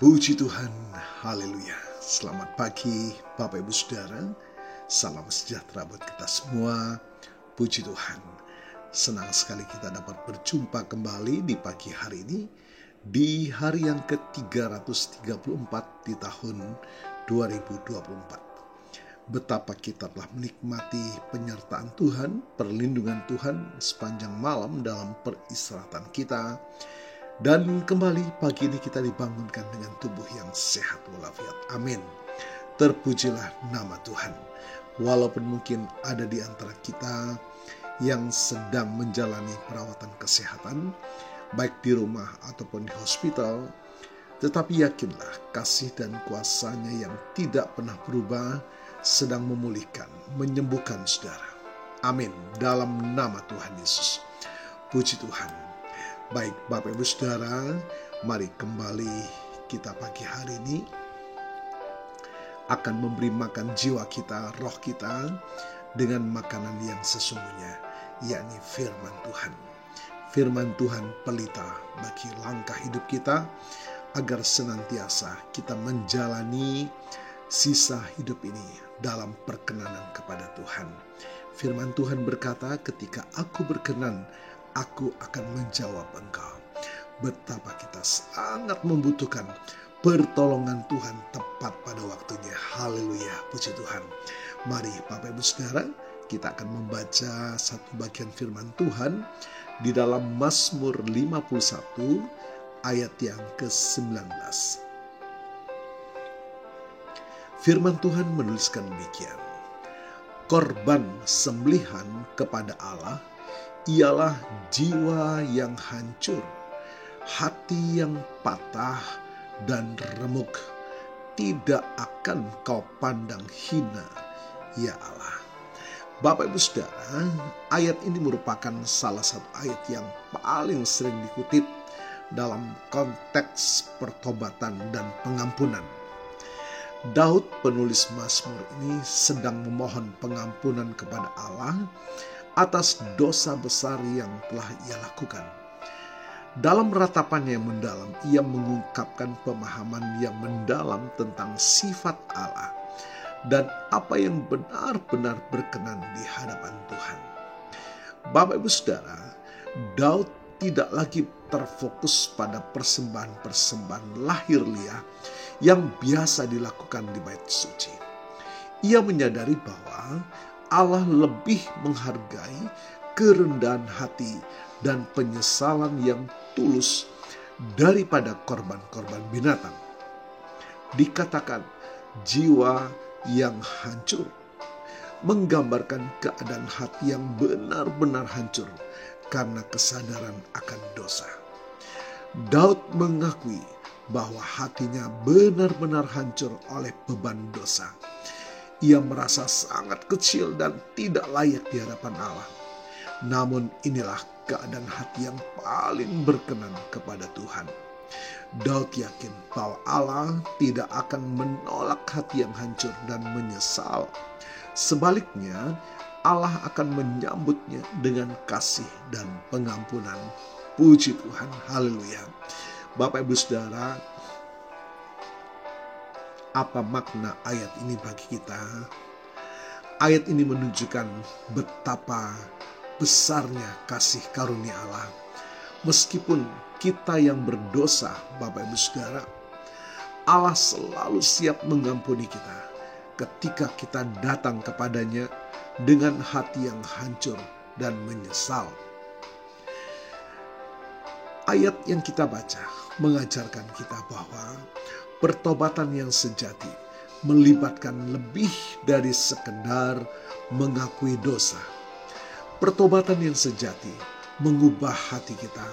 Puji Tuhan, haleluya. Selamat pagi Bapak Ibu Saudara. Salam sejahtera buat kita semua. Puji Tuhan. Senang sekali kita dapat berjumpa kembali di pagi hari ini, di hari yang ke-334 di tahun 2024. Betapa kita telah menikmati penyertaan Tuhan, perlindungan Tuhan sepanjang malam dalam peristirahatan kita. Dan kembali pagi ini kita dibangunkan dengan tubuh yang sehat walafiat. Amin. Terpujilah nama Tuhan. Walaupun mungkin ada di antara kita yang sedang menjalani perawatan kesehatan, baik di rumah ataupun di hospital, tetapi yakinlah kasih dan kuasa-Nya yang tidak pernah berubah sedang memulihkan, menyembuhkan saudara. Amin. Dalam nama Tuhan Yesus. Puji Tuhan. Baik Bapak Ibu Saudara, mari kembali kita pagi hari ini akan memberi makan jiwa kita, roh kita dengan makanan yang sesungguhnya, yakni firman Tuhan. Firman Tuhan pelita bagi langkah hidup kita agar senantiasa kita menjalani sisa hidup ini dalam perkenanan kepada Tuhan. Firman Tuhan berkata, ketika aku berkenan, aku akan menjawab engkau. Betapa kita sangat membutuhkan pertolongan Tuhan tepat pada waktunya. Haleluya, puji Tuhan. Mari Bapak Ibu Saudara, kita akan membaca satu bagian firman Tuhan di dalam Mazmur 51 ayat yang ke-19. Firman Tuhan menuliskan demikian. Korban sembelihan kepada Allah ialah jiwa yang hancur, hati yang patah dan remuk. Tidak akan kau pandang hina, ya Allah. Bapak Ibu Saudara, ayat ini merupakan salah satu ayat yang paling sering dikutip dalam konteks pertobatan dan pengampunan. Daud, penulis Mazmur ini, sedang memohon pengampunan kepada Allah atas dosa besar yang telah ia lakukan. Dalam ratapannya yang mendalam, ia mengungkapkan pemahaman yang mendalam tentang sifat Allah dan apa yang benar-benar berkenan di hadapan Tuhan. Bapak Ibu Saudara, Daud tidak lagi terfokus pada persembahan-persembahan lahiriah yang biasa dilakukan di bait suci. Ia menyadari bahwa Allah lebih menghargai kerendahan hati dan penyesalan yang tulus daripada korban-korban binatang. Dikatakan jiwa yang hancur, menggambarkan keadaan hati yang benar-benar hancur karena kesadaran akan dosa. Daud mengakui bahwa hatinya benar-benar hancur oleh beban dosa. Ia merasa sangat kecil dan tidak layak di hadapan Allah. Namun inilah keadaan hati yang paling berkenan kepada Tuhan. Daud yakin bahwa Allah tidak akan menolak hati yang hancur dan menyesal. Sebaliknya, Allah akan menyambutnya dengan kasih dan pengampunan. Puji Tuhan, haleluya. Bapak Ibu Saudara, apa makna ayat ini bagi kita? Ayat ini menunjukkan betapa besarnya kasih karunia Allah. Meskipun kita yang berdosa, Bapak Ibu Saudara, Allah selalu siap mengampuni kita ketika kita datang kepadanya dengan hati yang hancur dan menyesal. Ayat yang kita baca mengajarkan kita bahwa pertobatan yang sejati melibatkan lebih dari sekedar mengakui dosa. Pertobatan yang sejati mengubah hati kita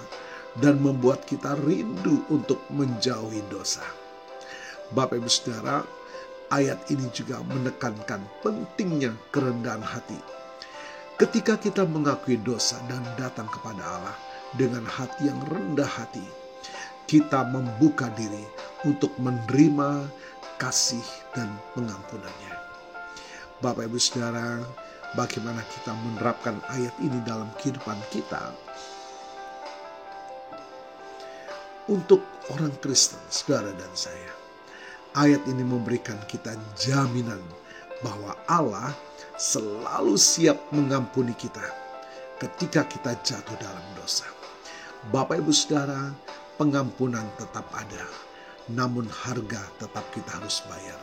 dan membuat kita rindu untuk menjauhi dosa. Bapak Ibu Saudara, ayat ini juga menekankan pentingnya kerendahan hati. Ketika kita mengakui dosa dan datang kepada Allah dengan hati yang rendah hati, kita membuka diri untuk menerima kasih dan pengampunannya. Bapak Ibu Saudara, bagaimana kita menerapkan ayat ini dalam kehidupan kita? untuk orang Kristen, saudara dan saya. Ayat ini memberikan kita jaminan bahwa Allah selalu siap mengampuni kita ketika kita jatuh dalam dosa. Bapak Ibu Saudara, pengampunan tetap ada, namun harga tetap kita harus bayar.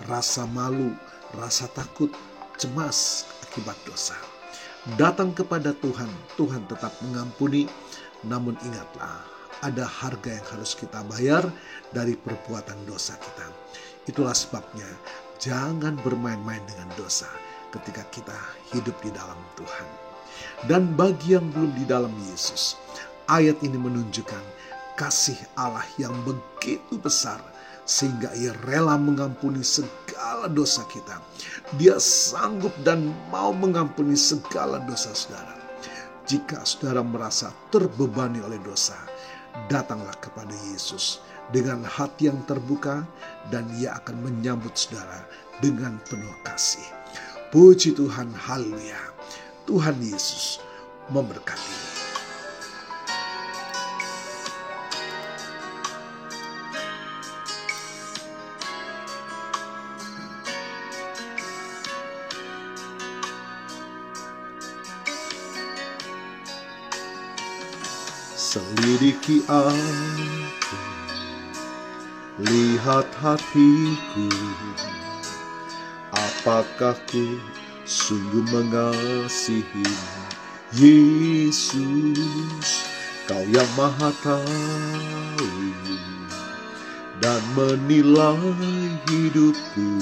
Rasa malu, rasa takut, cemas akibat dosa. Datang kepada Tuhan, Tuhan tetap mengampuni, namun ingatlah, ada harga yang harus kita bayar dari perbuatan dosa kita. Itulah sebabnya jangan bermain-main dengan dosa ketika kita hidup di dalam Tuhan. Dan bagi yang belum di dalam Yesus, ayat ini menunjukkan kasih Allah yang begitu besar sehingga Ia rela mengampuni segala dosa kita. Dia sanggup dan mau mengampuni segala dosa saudara. Jika saudara merasa terbebani oleh dosa, datanglah kepada Yesus dengan hati yang terbuka dan Ia akan menyambut saudara dengan penuh kasih. Puji Tuhan, haleluya. Tuhan Yesus memberkati. Selidiki aku, lihat hatiku, apakah ku sungguh mengasihi Yesus, Kau yang Maha Tahu dan menilai hidupku,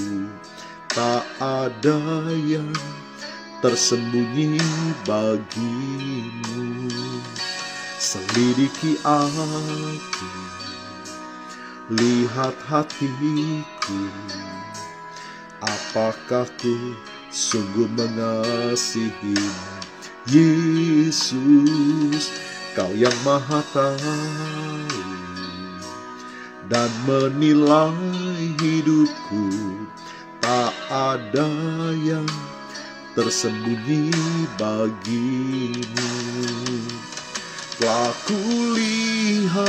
tak ada yang tersembunyi bagimu. Selidiki aku, lihat hatiku, apakah ku sungguh mengasihi Yesus, Kau yang Maha Tahu dan menilai hidupku, tak ada yang tersembunyi bagimu. Telah kulihat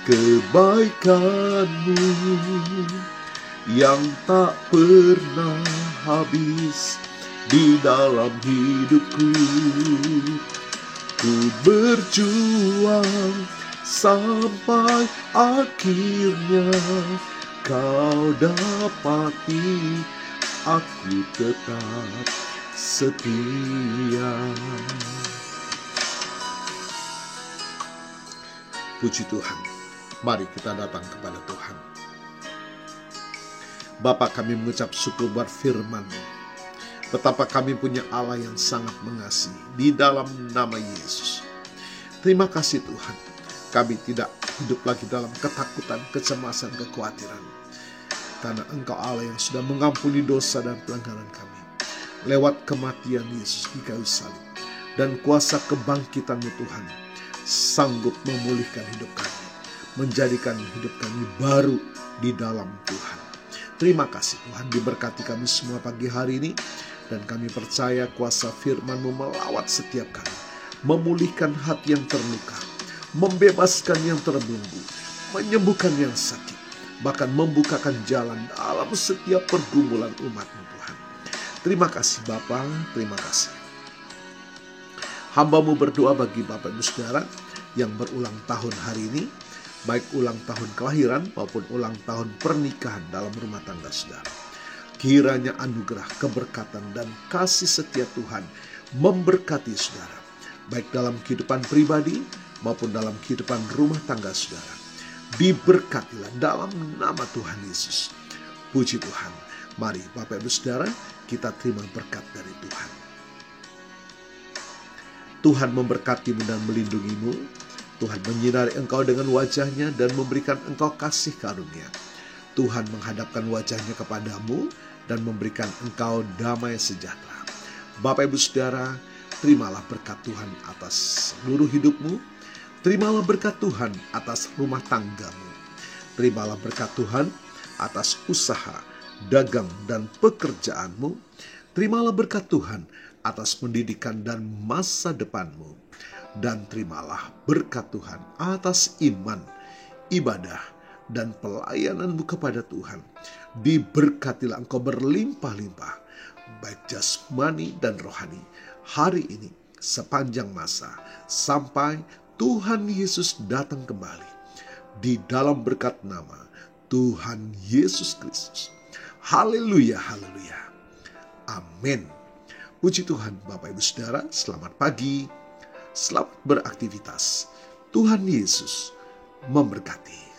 kebaikan-Mu yang tak pernah habis di dalam hidupku. Ku berjuang sampai akhirnya Kau dapati aku tetap setia. Puji Tuhan, mari kita datang kepada Tuhan. Bapa, kami mengucap syukur buat firman-Mu. Betapa kami punya Allah yang sangat mengasihi di dalam nama Yesus. Terima kasih Tuhan, kami tidak hidup lagi dalam ketakutan, kecemasan, kekhawatiran. Karena Engkau Allah yang sudah mengampuni dosa dan pelanggaran kami. Lewat kematian Yesus di kayu salib dan kuasa kebangkitan-Mu Tuhan, sanggup memulihkan hidup kami, menjadikan hidup kami baru di dalam Tuhan. Terima kasih Tuhan, diberkati kami semua pagi hari ini, dan kami percaya kuasa firman-Mu melawat setiap kami, memulihkan hati yang terluka, membebaskan yang terbelenggu, menyembuhkan yang sakit, bahkan membukakan jalan dalam setiap pergumulan umat-Mu Tuhan. Terima kasih Bapa, terima kasih. Hamba-Mu berdoa bagi Bapak Ibu Saudara yang berulang tahun hari ini, baik ulang tahun kelahiran maupun ulang tahun pernikahan dalam rumah tangga saudara. Kiranya anugerah, keberkatan, dan kasih setia Tuhan memberkati saudara, baik dalam kehidupan pribadi maupun dalam kehidupan rumah tangga saudara. Diberkatilah dalam nama Tuhan Yesus. Puji Tuhan. Mari Bapak Ibu Saudara, kita terima berkat dari Tuhan. Tuhan memberkatimu dan melindungimu. Tuhan menyinari engkau dengan wajah-Nya dan memberikan engkau kasih karunia. Tuhan menghadapkan wajah-Nya kepadamu dan memberikan engkau damai sejahtera. Bapak Ibu Saudara, terimalah berkat Tuhan atas seluruh hidupmu. Terimalah berkat Tuhan atas rumah tanggamu. Terimalah berkat Tuhan atas usaha, dagang, dan pekerjaanmu. Terimalah berkat Tuhan atas pendidikan dan masa depanmu. dan terimalah berkat Tuhan atas iman, ibadah, dan pelayananmu kepada Tuhan. Diberkatilah engkau berlimpah-limpah, baik jasmani dan rohani, hari ini sepanjang masa, sampai Tuhan Yesus datang kembali. Di dalam berkat nama Tuhan Yesus Kristus. Haleluya, haleluya. Amin. Puji Tuhan. Bapak Ibu Saudara, selamat pagi. Selamat beraktivitas. Tuhan Yesus memberkati.